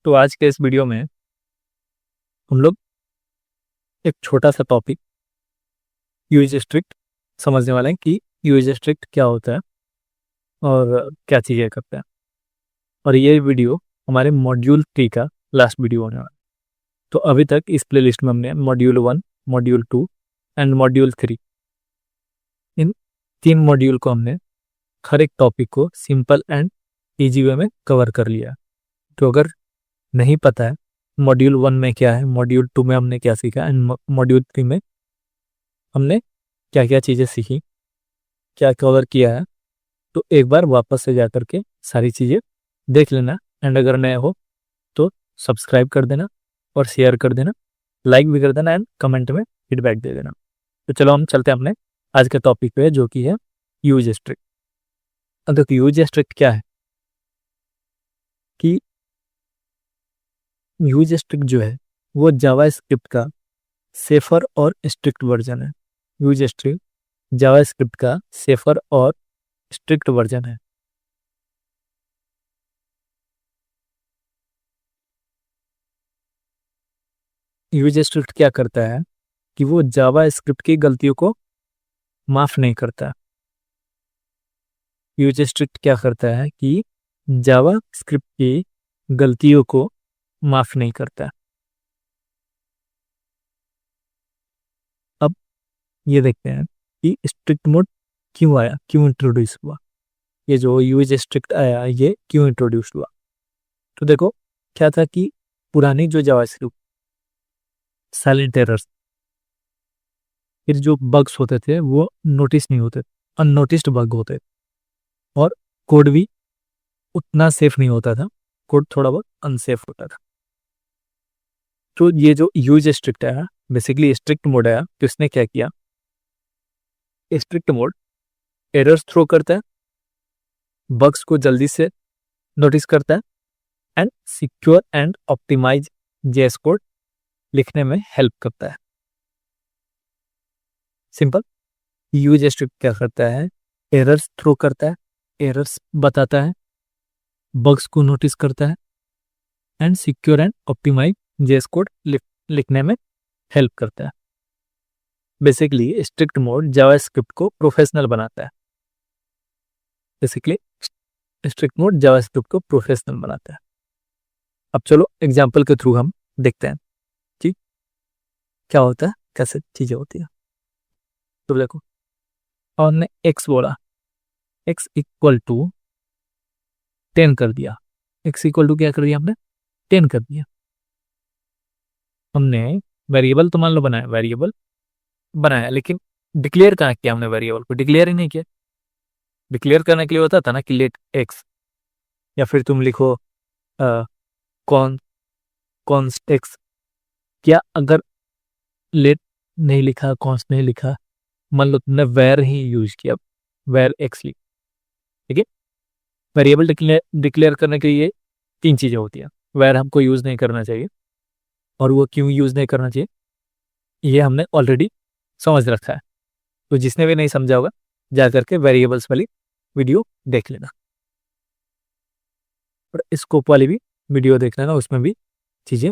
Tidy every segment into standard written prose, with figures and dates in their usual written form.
तो आज के इस वीडियो में हम लोग एक छोटा सा टॉपिक यूज स्ट्रिक्ट समझने वाले हैं कि यूज स्ट्रिक्ट क्या होता है और क्या चीज़ें करता है। और ये वीडियो हमारे मॉड्यूल 3 का लास्ट वीडियो होने वाला है। तो अभी तक इस प्लेलिस्ट में हमने module 1, module 2 and module 3, in 3 module को हमने हर एक टॉपिक को सिंपल एंड ईजी वे में कवर कर लिया। तो अगर नहीं पता है मॉड्यूल 1 में क्या है, मॉड्यूल 2 में हमने क्या सीखा एंड मॉड्यूल 3 में हमने क्या क्या चीज़ें सीखी, क्या कवर किया है, तो एक बार वापस से जा करके सारी चीज़ें देख लेना। एंड अगर नए हो तो सब्सक्राइब कर देना और शेयर कर देना, लाइक भी कर देना एंड कमेंट में फीडबैक दे देना। तो चलो हम चलते हैं अपने आज के टॉपिक पे, जो कि है यूज स्ट्रिक्ट। अब देखो यूज स्ट्रिक्ट क्या है कि यूज स्ट्रिक्ट जो है वो जावा स्क्रिप्ट का सेफर और स्ट्रिक्ट वर्जन है। यूज स्ट्रिक्ट जावा स्क्रिप्ट का सेफर और स्ट्रिक्ट वर्जन है। यूज स्ट्रिक्ट क्या करता है कि वो जावा स्क्रिप्ट की गलतियों को माफ नहीं करता। यूज स्ट्रिक्ट क्या करता है कि जावा स्क्रिप्ट की गलतियों को माफ नहीं करता। अब ये देखते हैं कि स्ट्रिक्ट मोड क्यों आया, क्यों इंट्रोड्यूस हुआ, ये जो यूज स्ट्रिक्ट आया ये क्यों इंट्रोड्यूस हुआ। तो देखो क्या था कि पुरानी जो जावा स्क्रिप्ट साइलेंट एरर्स, फिर जो बग्स होते थे वो नोटिस नहीं होते, अननोटिस्ड बग होते, और कोड भी उतना सेफ नहीं होता था, कोड थोड़ा बहुत अनसेफ होता था। तो ये जो यूज स्ट्रिक्ट आया, बेसिकली स्ट्रिक्ट मोड आया, तो इसने क्या किया, स्ट्रिक्ट मोड एरर्स थ्रो करता है, बग्स को जल्दी से नोटिस करता है and secure and optimise JS code लिखने में हेल्प करता है। सिंपल। यूज स्ट्रिक्ट क्या करता है, एरर्स थ्रो करता है, एरर्स बताता है, बग्स को नोटिस करता है and secure and optimise JS code लिखने में हेल्प करता है। बेसिकली स्ट्रिक्ट मोड जावास्क्रिप्ट को प्रोफेशनल बनाता है। बेसिकली स्ट्रिक्ट मोड जावास्क्रिप्ट को प्रोफेशनल बनाता है। अब चलो एग्जांपल के थ्रू हम देखते हैं कि क्या होता है, कैसे चीजें होती है। तो देखो हमने x बोला, x इक्वल टू 10 कर दिया, x इक्वल टू क्या कर दिया हमने, 10 कर दिया। हमने वेरिएबल तो मान लो बनाया, वेरिएबल बनाया, लेकिन डिक्लेयर कहाँ किया हमने, वेरिएबल को डिक्लेयर ही नहीं किया। डिक्लेयर करने के लिए होता था ना कि लेट एक्स, या फिर तुम लिखो कौन कॉन्स्ट एक्स। क्या अगर लेट नहीं लिखा, कॉन्स्ट नहीं लिखा, मान लो तुमने वेर ही यूज किया, वेर एक्स लिख, ठीक है। वेरिएबल डिक्लेयर करने के लिए 3 चीजें होती है। वेर हमको यूज नहीं करना चाहिए, और वो क्यों यूज नहीं करना चाहिए ये हमने ऑलरेडी समझ रखा है। तो जिसने भी नहीं समझा होगा जा करके वेरिएबल्स वाली वीडियो देख लेना, और स्कोप वाली भी वीडियो देख लेना, उसमें भी चीज़ें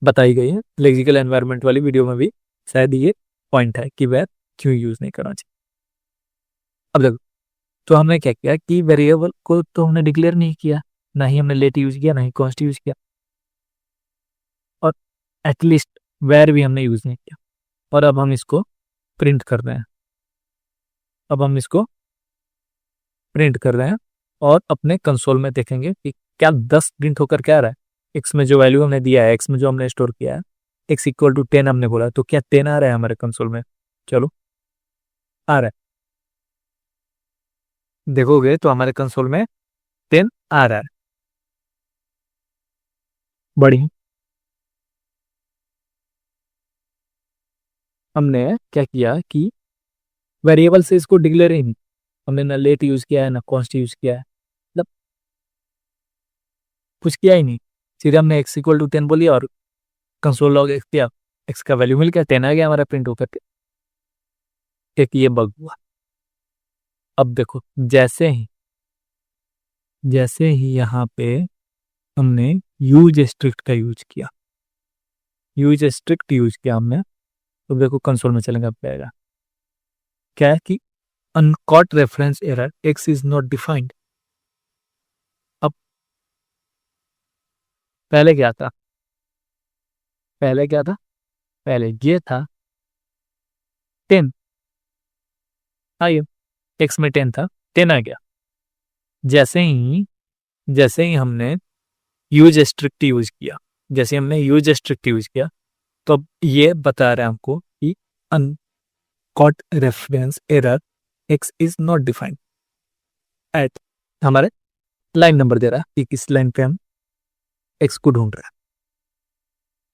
बताई गई हैं। लेक्सिकल एनवायरनमेंट वाली वीडियो में भी शायद ये पॉइंट है कि वेर क्यों यूज नहीं करना चाहिए। अब देखो, तो हमने क्या किया कि वेरिएबल को तो हमने डिक्लेयर नहीं किया, ना ही हमने लेट यूज किया, ना ही कॉन्स्ट यूज किया, और एटलीस्ट वेर भी हमने यूज नहीं किया। और अब हम इसको प्रिंट कर रहे हैं, अब हम इसको प्रिंट कर रहे हैं और अपने कंसोल में देखेंगे कि क्या 10 प्रिंट होकर क्या आ रहा है। एक्स में जो वैल्यू हमने दिया है, एक्स में जो हमने स्टोर किया है, एक्स इक्वल टू 10 हमने बोला, तो क्या 10 आ रहा है हमारे कंसोल में। चलो आ रहा है, देखोगे तो हमारे कंसोल में 10 आ रहा है। बढ़िया। हमने क्या किया कि वेरिएबल से इसको डिक्लेयर ही नहीं, हमने ना लेट यूज किया है ना कॉन्स्ट यूज किया है, मतलब कुछ किया ही नहीं। सीधे हमने एक्स इक्वल टू 10 बोलिए और कंसोल लॉग एक्स किया, एक्स का वैल्यू मिल गया, 10 आ गया हमारा प्रिंट होकर के। एक ये बग हुआ। अब देखो जैसे ही यहाँ पे हमने यूज स्ट्रिक्ट का यूज किया, यूज स्ट्रिक्ट यूज किया हमने, तो देखो कंसोल में चलेंगे, अब क्या आएगा, क्या है कि uncaught reference error x is not defined. अब पहले क्या था, पहले क्या था, पहले ये था 10, आइए एक्स में 10 था, 10 आ गया। जैसे ही हमने यूज स्ट्रिक्ट यूज किया, जैसे हमने यूज स्ट्रिक्ट यूज किया, तो अब ये बता रहे हैं हमको कि uncaught reference error x is not defined at, हमारे लाइन नंबर दे रहा है कि किस लाइन पे हम एक्स को ढूंढ रहे हैं,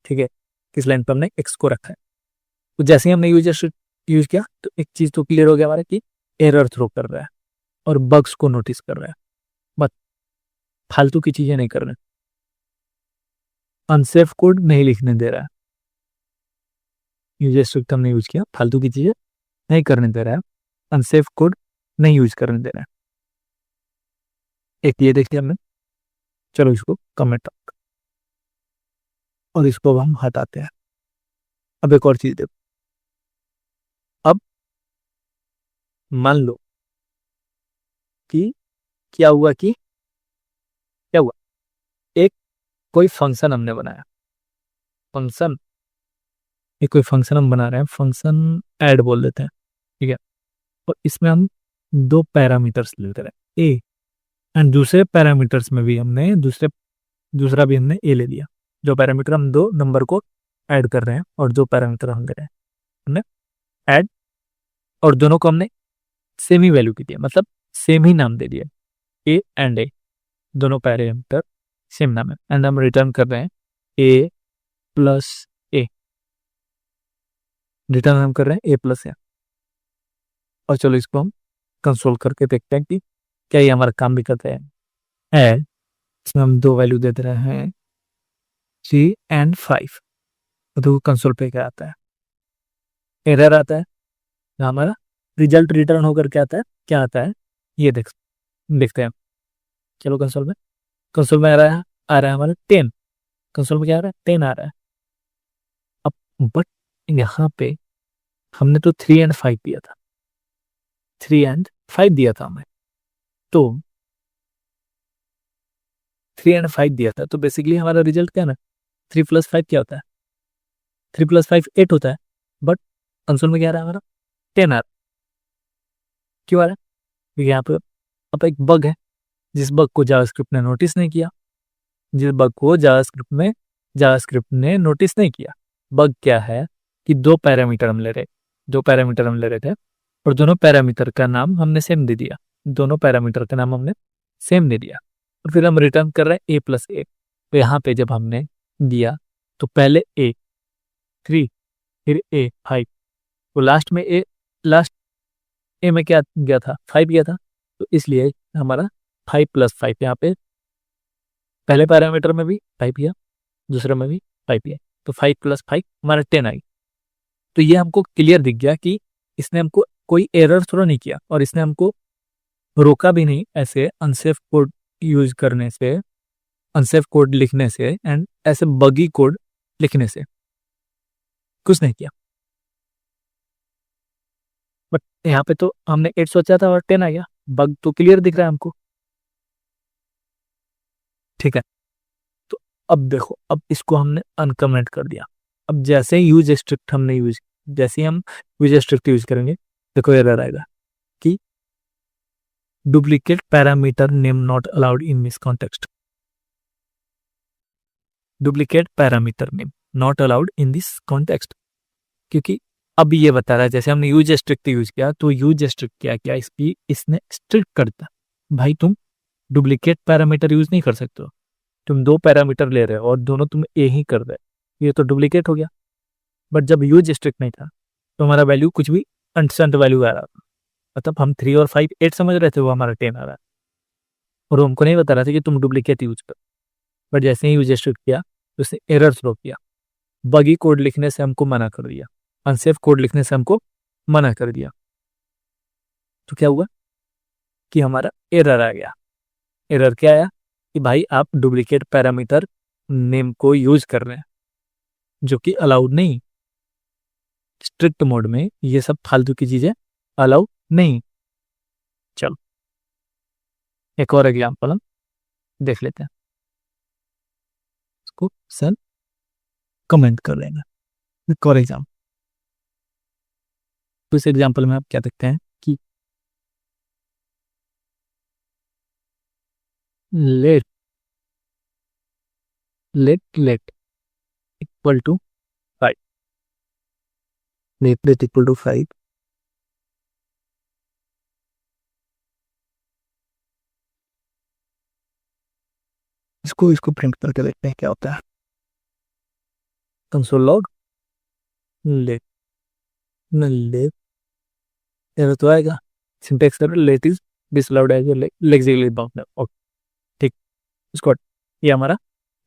ठीक है, किस लाइन पे हमने एक्स को रखा है। तो जैसे ही हमने यूज किया तो एक चीज तो क्लियर हो गया हमारा कि एरर थ्रो कर रहा है और बग्स को नोटिस कर रहा है, बस फालतू की चीजें नहीं कर रहे, अनसेफ कोड नहीं लिखने दे रहा है, यूज स्ट्रिक्ट हमने यूज किया, फालतू की चीजें नहीं करने दे रहा है, अनसेफ कोड नहीं यूज करने दे रहा है। एक ये देखिए हमने, चलो इसको कमेंट और इसको हम हटाते हैं। अब एक और चीज देखो, अब मान लो कि क्या हुआ, कि क्या हुआ, एक कोई फंक्शन हमने बनाया, फंक्शन, एक कोई फंक्शन हम बना रहे हैं, फंक्शन ऐड बोल देते हैं, ठीक है, और इसमें हम दो पैरामीटर्स लेते रहे ए, एंड दूसरे पैरामीटर्स में भी हमने दूसरा भी हमने ए ले लिया, जो पैरामीटर हम दो नंबर को ऐड कर रहे हैं और जो पैरामीटर हम ले रहे हैं हमने ऐड, और दोनों को हमने सेम ही वैल्यू की दी है, मतलब सेम ही नाम दे दिया, ए एंड ए, दोनों पैरामीटर सेम नाम है, एंड हम रिटर्न कर रहे हैं ए प्लस ए, रिटर्न हम कर रहे हैं ए प्लस ए। और चलो इसको हम कंसोल करके देखते हैं कि क्या ये हमारा काम भी करता है। ऐड, इसमें हम दो वैल्यू दे रहे हैं 3 एंड 5, तो कंसोल पे क्या आता है, एरर आता है, हमारा रिजल्ट रिटर्न होकर क्या आता है, ये देखते हैं। चलो कंसोल में आ रहा है हमारा 10, कंसोल में क्या आ रहा है, 10 आ रहा है। अब बट यहाँ पे हमने तो 3 एंड 5 दिया था, 3 एंड 5 दिया था हमें, तो 3 एंड 5 दिया था, तो बेसिकली हमारा रिजल्ट क्या ना, 3 प्लस 5 क्या होता है, 3 प्लस 5 8 होता है, बट कंसोल में क्या आ रहा है हमारा 10 आ रहा है। क्यों आ रहा है, क्योंकि यहाँ पे अब एक बग है, जिस बग को जावास्क्रिप्ट ने नोटिस नहीं किया, जिस बग को जावास्क्रिप्ट ने नोटिस नहीं किया। बग क्या है कि दो पैरामीटर हम ले रहे थे और दोनों पैरामीटर का नाम हमने सेम दे दिया, दोनों पैरामीटर का नाम हमने सेम दे दिया, और फिर हम रिटर्न कर रहे हैं ए प्लस ए। तो यहाँ पे जब हमने दिया तो पहले ए 3 फिर ए 5, तो लास्ट ए में क्या गया था, 5 गया था, तो इसलिए हमारा 5 प्लस 5 यहाँ पे पहले पैरामीटर में भी 5 गया, दूसरे में भी 5 गया, तो 5 प्लस 5 हमारा 10 आई। तो ये हमको क्लियर दिख गया कि इसने हमको कोई एरर थोड़ा नहीं किया, और इसने हमको रोका भी नहीं ऐसे अनसेफ कोड यूज करने से, अनसेफ कोड लिखने से, एंड ऐसे बगी कोड लिखने से कुछ नहीं किया। बट यहाँ पे तो हमने 8 सोचा था और 10 आ गया, बग तो क्लियर दिख रहा है हमको, ठीक है। तो अब देखो, अब इसको हमने अनकमेंट कर दिया। अब जैसे ही जैसे ही हम यूज स्ट्रिक्ट यूज करेंगे, देखो एरर आएगा कि duplicate parameter name not allowed in this context, duplicate parameter name not allowed in this context, क्योंकि अब ये बता रहा है जैसे हमने यूज स्ट्रिक्ट यूज किया, तो यूज स्ट्रिक्ट क्या इसने स्ट्रिक्ट करता, भाई तुम डुप्लीकेट पैरामीटर यूज नहीं कर सकते हो, तुम दो पैरामीटर ले रहे हो और दोनों तुम ए ही कर रहे हो, ये तो डुप्लीकेट हो गया। बट जब यूज स्ट्रिक्ट नहीं था तो हमारा वैल्यू कुछ भी अनसेंट वैल्यू आ रहा था, मतलब हम 3 और 5 8 समझ रहे थे, वो हमारा 10 आ रहा है, और वो हमको नहीं बता रहा था कि तुम डुप्लीकेट यूज कर। बट जैसे ही यूज स्ट्रिक्ट किया तो उसने एरर थ्रो किया, बगी कोड लिखने से हमको मना कर दिया, अनसेफ कोड लिखने से हमको मना कर दिया। तो क्या हुआ कि हमारा एरर आ गया। एरर क्या आया कि भाई आप डुप्लीकेट पैरामीटर नेम को यूज कर रहे हैं, जो कि अलाउड नहीं। स्ट्रिक्ट मोड में ये सब फालतू की चीजें अलाउ नहीं। चलो एक और एग्जाम्पल हम देख लेते हैं, इसको सर कमेंट कर लेना। एक और एग्जाम्पल, तो इस एग्जाम्पल में आप क्या देखते हैं कि let let equal to 5, let equal to 5। इसको प्रिंट करके देखते हैं क्या होता है। Console log let let error तो आएगा, syntax error, let is disallowed as lexically bound. Okay ठीक, इसको ये हमारा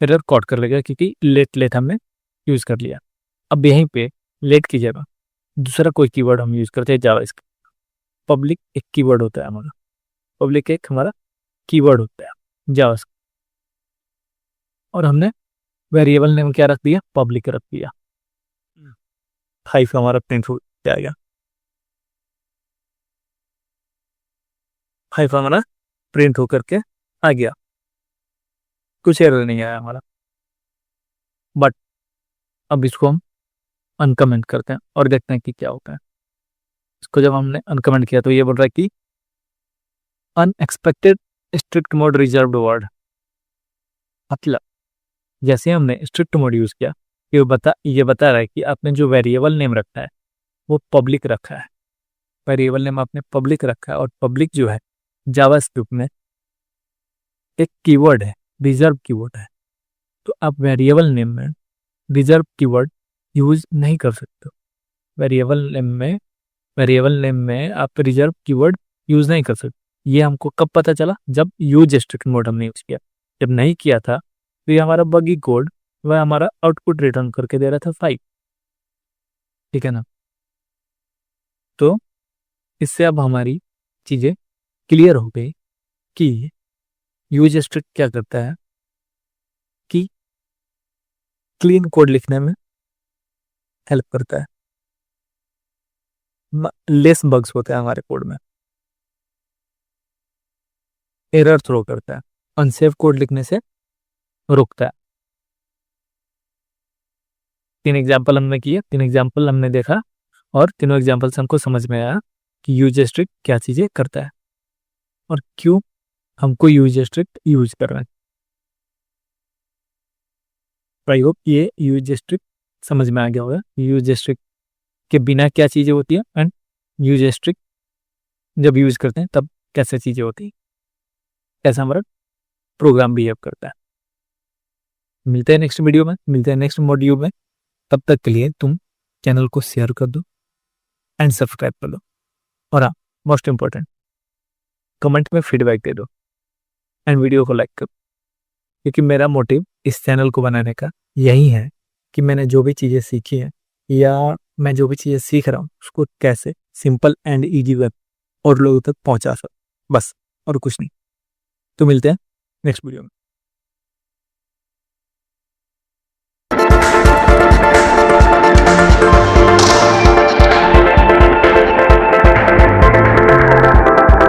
एरर कॉट कर लेगा क्योंकि लेट हमने यूज कर लिया। अब यहीं पे लेट की जगह दूसरा कोई कीवर्ड हम यूज करते हैं जावास्क्रिप्ट। पब्लिक एक कीवर्ड होता है हमारा, पब्लिक एक हमारा कीवर्ड होता है जावास्क्रिप्ट, और हमने वेरिएबल नेम क्या रख दिया, पब्लिक रख दिया। 5 हमारा प्रिंट हो जाएगा, 5 हमारा प्रिंट होकर के आ गया, कुछ एरर नहीं आया हमारा। बट अब इसको हम अनकमेंट करते हैं और देखते हैं कि क्या होता है। इसको जब हमने अनकमेंट किया तो ये बोल रहा है कि unexpected strict mode reserved word. मतलब जैसे हमने स्ट्रिक्ट मोड यूज किया, ये बता रहा है कि आपने जो वेरिएबल नेम रखा है वो पब्लिक रखा है। वेरिएबल नेम आपने पब्लिक रखा है, और पब्लिक जो है जावास्क्रिप्ट में एक कीवर्ड है, रिजर्व कीवर्ड है। तो आप वेरिएबल नेम में रिजर्व कीवर्ड यूज नहीं कर सकते। वेरिएबल नेम में आप रिजर्व कीवर्ड यूज नहीं कर सकते। ये हमको कब पता चला, जब यूज स्ट्रिक्ट मोड हमने यूज किया। जब नहीं किया था तो ये हमारा बगी कोड वह हमारा आउटपुट रिटर्न करके दे रहा था 5। ठीक है ना। तो इससे अब हमारी चीजें क्लियर हो गई कि यूज स्ट्रिक्ट क्या करता है कि क्लीन कोड लिखने में हेल्प करता है, लेस बग्स होते हैं हमारे कोड में, एरर थ्रो करता है, अनसेफ कोड लिखने से रोकता है। 3 एग्जाम्पल हमने किए, 3 एग्जाम्पल हमने देखा, और तीनों एग्जाम्पल से हमको समझ में आया कि यूज स्ट्रिक्ट क्या चीजें करता है और क्यों हमको यूज स्ट्रिक्ट यूज करना है। आई होप ये यूज स्ट्रिक्ट समझ में आ गया होगा, यूज स्ट्रिक्ट के बिना क्या चीजें होती है, एंड यूज स्ट्रिक्ट जब यूज करते हैं तब कैसे चीजें होती है, कैसा हमारा प्रोग्राम बिहेव करता है। मिलते हैं नेक्स्ट वीडियो में, मिलते हैं नेक्स्ट मॉड्यूल में। तब तक के लिए तुम चैनल को शेयर कर दो एंड सब्सक्राइब कर दो, और हाँ, मोस्ट इंपॉर्टेंट, कमेंट में फीडबैक दे दो एंड वीडियो को लाइक करो, क्योंकि मेरा मोटिव इस चैनल को बनाने का यही है कि मैंने जो भी चीज़ें सीखी हैं या मैं जो भी चीज़ें सीख रहा हूँ उसको कैसे सिंपल एंड ईजी वे और लोगों तक पहुँचा सकूँ, बस, और कुछ नहीं। तो मिलते हैं नेक्स्ट वीडियो में।